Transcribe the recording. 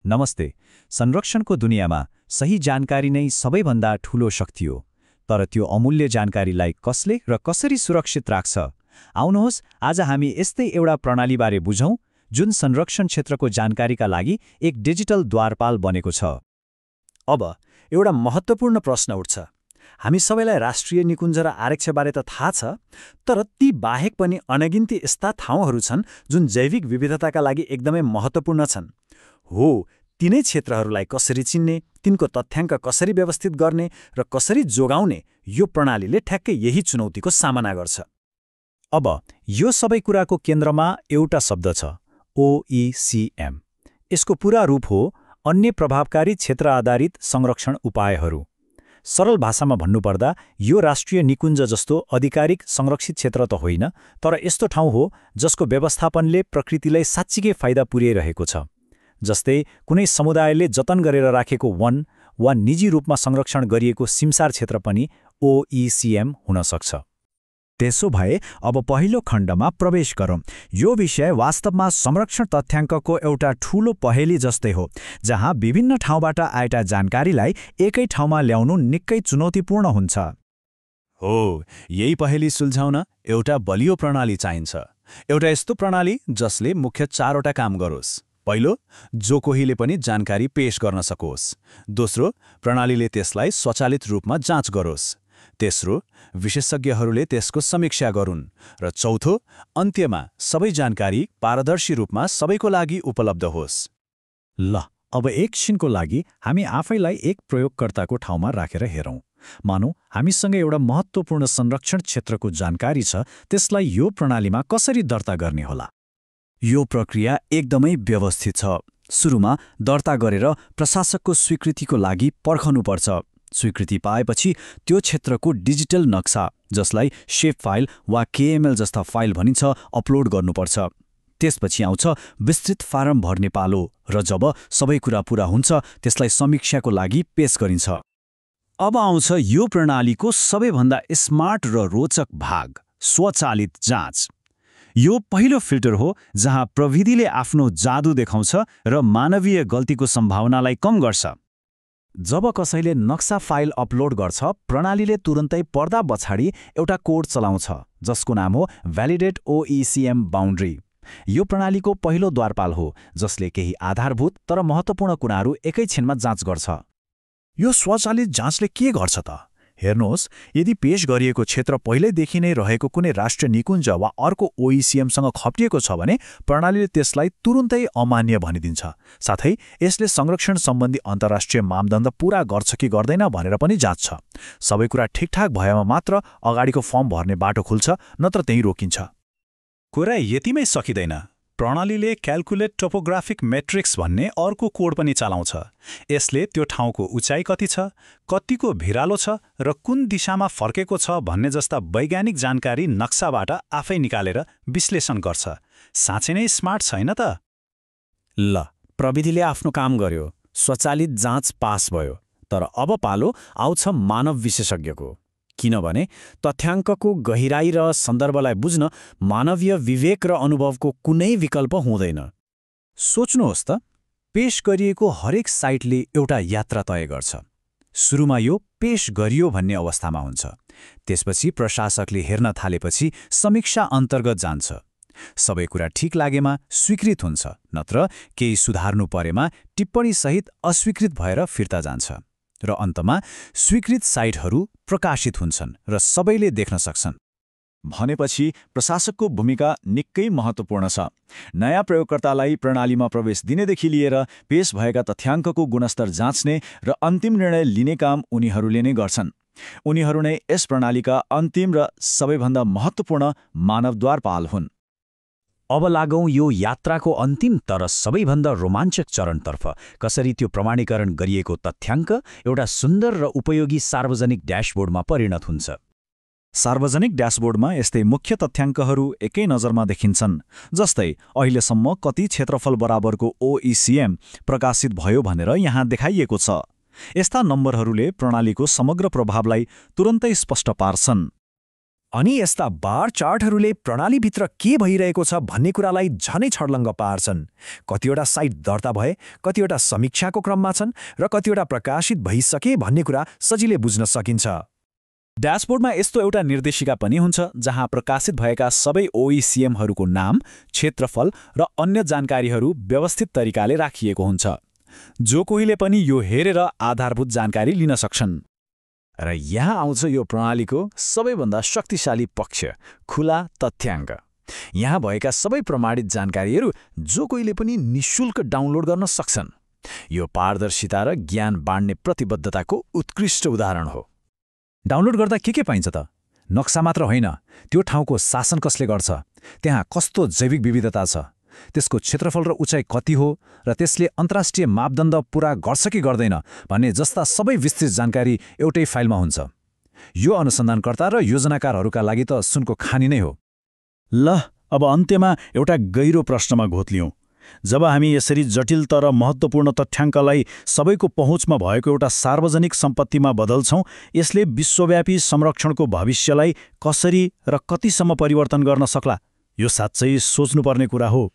नमस्ते। संरक्षणको दुनियाँमा सही जानकारी नै सबैभन्दा ठूलो शक्ति हो। तर त्यो अमूल्य जानकारीलाई कसले र कसरी सुरक्षित राख्छ? आउनुहोस् आज हामी यस्तै एउटा प्रणालीबारे बुझौं जुन संरक्षण क्षेत्रको जानकारीका लागि एक डिजिटल द्वारपाल बनेको छ। अब एउटा महत्त्वपूर्ण प्रश्न उठ्छ। हामी सबैलाई राष्ट्रिय निकुञ्ज र आरक्षबारे त थाहा छ, तर ती बाहेक पनि अनगिन्ती यस्ता ठाउँहरू छन् जुन जैविक विविधताका लागि एकदमै महत्त्वपूर्ण छन्। हो, तिनै क्षेत्रहरूलाई कसरी चिन्ने, तिनको तथ्याङ्क कसरी व्यवस्थित गर्ने र कसरी जोगाउने, यो प्रणालीले ठ्याक्कै यही चुनौतीको सामना गर्छ। अब यो सबै कुराको केन्द्रमा एउटा शब्द छ, OECM। यसको पूरा रूप हो अन्य प्रभावकारी क्षेत्र आधारित संरक्षण उपायहरू। सरल भाषामा भन्नुपर्दा यो राष्ट्रिय निकुञ्ज जस्तो आधिकारिक संरक्षित क्षेत्र त होइन, तर यस्तो ठाउँ हो जसको व्यवस्थापनले प्रकृतिलाई साँच्चीकै फाइदा पुर्याइरहेको छ। जस्तै कुनै समुदायले जतन गरेर राखेको वन वा निजी रूपमा संरक्षण गरिएको सिमसार क्षेत्र पनि OECM हुन सक्छ। त्यसो भए अब पहिलो खण्डमा प्रवेश गरौँ। यो विषय वास्तवमा संरक्षण तथ्याङ्कको एउटा ठूलो पहेली जस्तै हो, जहाँ विभिन्न ठाउँबाट आएका जानकारीलाई एकै ठाउँमा ल्याउनु निकै चुनौतीपूर्ण हुन्छ। हो, यही पहेली सुल्झाउन एउटा बलियो प्रणाली चाहिन्छ। एउटा यस्तो प्रणाली जसले मुख्य 4वटा काम गरोस्। पहिलो, जो कोहीले पनि जानकारी पेश गर्न सकोस्। दोस्रो, प्रणालीले त्यसलाई स्वचालित रूपमा जाँच गरोस्। तेस्रो, विशेषज्ञहरूले त्यसको समीक्षा गरून्। र चौथो, अन्त्यमा सबै जानकारी पारदर्शी रूपमा सबैको लागि उपलब्ध होस्। ल, अब एकछिनको लागि हामी आफैलाई एक प्रयोगकर्ताको ठाउँमा राखेर हेरौँ। मानौँ हामीसँग एउटा महत्त्वपूर्ण संरक्षण क्षेत्रको जानकारी छ, त्यसलाई यो प्रणालीमा कसरी दर्ता गर्ने होला? यो प्रक्रिया एकदमै व्यवस्थित छ। सुरुमा दर्ता गरेर प्रशासकको स्वीकृतिको लागि पर्खनुपर्छ। स्वीकृति पाएपछि त्यो क्षेत्रको डिजिटल नक्सा, जसलाई शेप फाइल वा KML जस्ता फाइल भनिन्छ, अपलोड गर्नुपर्छ। त्यसपछि आउँछ विस्तृत फारम भर्ने पालो, र जब सबै कुरा पूरा हुन्छ त्यसलाई समीक्षाको लागि पेश गरिन्छ। अब आउँछ यो प्रणालीको सबैभन्दा स्मार्ट र रोचक भाग, स्वचालित जाँच। यो पहिलो फिल्टर हो जहाँ प्रविधिले आफ्नो जादु देखाउँछ र मानवीय गल्तीको सम्भावनालाई कम गर्छ। जब कसैले नक्सा फाइल अपलोड गर्छ, प्रणालीले तुरन्तै पर्दा पछाडि एउटा कोड चलाउँछ जसको नाम हो भ्यालिडेट OECM बाउन्ड्री। यो प्रणालीको पहिलो द्वारपाल हो जसले केही आधारभूत तर महत्त्वपूर्ण कुराहरू एकैछिनमा जाँच गर्छ। यो स्वचालित जाँचले के गर्छ त? हेर्नुहोस्, यदि पेश गरिएको क्षेत्र पहिल्यैदेखि नै रहेको कुनै राष्ट्रिय निकुञ्ज वा अर्को OECMसँग खप्टिएको छ भने प्रणालीले त्यसलाई तुरुन्तै अमान्य भनिदिन्छ। साथै यसले संरक्षण सम्बन्धी अन्तर्राष्ट्रिय मापदण्ड पूरा गर्छ कि गर्दैन भनेर पनि जाँच्छ। सबै कुरा ठिकठाक भएमा मात्र अगाडिको फर्म भर्ने बाटो खुल्छ, नत्र त्यहीँ रोकिन्छ। कुरा यतिमै सकिँदैन। प्रणालीले क्याल्कुलेट टोपोग्राफिक मेट्रिक्स भन्ने अर्को कोड पनि चलाउँछ। यसले त्यो ठाउँको उचाइ कति छ, कतिको भिरालो छ र कुन दिशामा फर्केको छ भन्ने जस्ता वैज्ञानिक जानकारी नक्साबाट आफै निकालेर विश्लेषण गर्छ। साँच्चै नै स्मार्ट छैन त? ल, प्रविधिले आफ्नो काम गर्यो, स्वचालित जाँच पास भयो। तर अब पालो आउँछ मानव विशेषज्ञको। किनभने तथ्याङ्कको गहिराई र सन्दर्भलाई बुझ्न मानवीय विवेक र अनुभवको कुनै विकल्प हुँदैन। सोच्नुहोस् त, पेश गरिएको हरेक साइटले एउटा यात्रा तय गर्छ। सुरुमा यो पेश गरियो भन्ने अवस्थामा हुन्छ। त्यसपछि प्रशासकले हेर्न थालेपछि समीक्षा अन्तर्गत जान्छ। सबै कुरा ठिक लागेमा स्वीकृत हुन्छ, नत्र केही सुधार्नु परेमा टिप्पणीसहित अस्वीकृत भएर फिर्ता जान्छ। र अन्तमा स्वीकृत साइटहरू प्रकाशित हुन्छन् र सबैले देख्न सक्छन्। भनेपछि प्रशासकको भूमिका निकै महत्त्वपूर्ण छ। नयाँ प्रयोगकर्तालाई प्रणालीमा प्रवेश दिनेदेखि लिएर पेश भएका तथ्याङ्कको गुणस्तर जाँच्ने र अन्तिम निर्णय लिने काम उनीहरूले नै गर्छन्। उनीहरू नै यस प्रणालीका अन्तिम र सबैभन्दा महत्त्वपूर्ण मानव द्वारपाल हुन्। अब लागौँ यो यात्राको अन्तिम तर सबैभन्दा रोमाञ्चक चरणतर्फ। कसरी त्यो प्रमाणीकरण गरिएको तथ्याङ्क एउटा सुन्दर र उपयोगी सार्वजनिक ड्यासबोर्डमा परिणत हुन्छ। सार्वजनिक ड्यासबोर्डमा यस्तै मुख्य तथ्याङ्कहरू एकै नजरमा देखिन्छन्, जस्तै अहिलेसम्म कति क्षेत्रफल बराबरको OECM प्रकाशित भयो भनेर यहाँ देखाइएको छ। यस्ता नम्बरहरूले प्रणालीको समग्र प्रभावलाई तुरन्तै स्पष्ट पार्छन्। अनि यस्ता बार चार्टहरूले प्रणालीभित्र के भइरहेको छ भन्ने कुरालाई झनै छर्लङ्ग पार्छन्। कतिवटा साइट दर्ता भए, कतिवटा समीक्षाको क्रममा छन् र कतिवटा प्रकाशित भइसके भन्ने कुरा सजिलै बुझ्न सकिन्छ। ड्यासबोर्डमा यस्तो एउटा निर्देशिका पनि हुन्छ जहाँ प्रकाशित भएका सबै OECMहरूको नाम, क्षेत्रफल र अन्य जानकारीहरू व्यवस्थित तरिकाले राखिएको हुन्छ। जो कोहीले पनि यो हेरेर आधारभूत जानकारी लिन सक्छन्। र यहाँ आउँछ यो प्रणालीको सबैभन्दा शक्तिशाली पक्ष, खुला तथ्याङ्क। यहाँ भएका सबै प्रमाणित जानकारीहरू जो कोहीले पनि निशुल्क डाउनलोड गर्न सक्छन्। यो पारदर्शिता र ज्ञान बाँड्ने प्रतिबद्धताको उत्कृष्ट उदाहरण हो। डाउनलोड गर्दा के पाइन्छ त? नक्सा मात्र होइन, त्यो ठाउँको शासन कसले गर्छ, त्यहाँ कस्तो जैविक विविधता छ, त्यसको क्षेत्रफल र उचाइ कति हो र त्यसले अन्तर्राष्ट्रिय मापदण्ड पूरा गर्छ कि गर्दैन भन्ने जस्ता सबै विस्तृत जानकारी एउटै फाइलमा हुन्छ। यो अनुसन्धानकर्ता र योजनाकारहरूका लागि त सुनको खानी नै हो। ल, अब अन्त्यमा एउटा गहिरो प्रश्नमा घोत्लियौँ। जब हामी यसरी जटिल तर महत्त्वपूर्ण तथ्याङ्कलाई सबैको पहुँचमा भएको एउटा सार्वजनिक सम्पत्तिमा बदल्छौँ, यसले विश्वव्यापी संरक्षणको भविष्यलाई कसरी र कतिसम्म परिवर्तन गर्न सक्ला? यो साँच्चै सोच्नुपर्ने कुरा हो।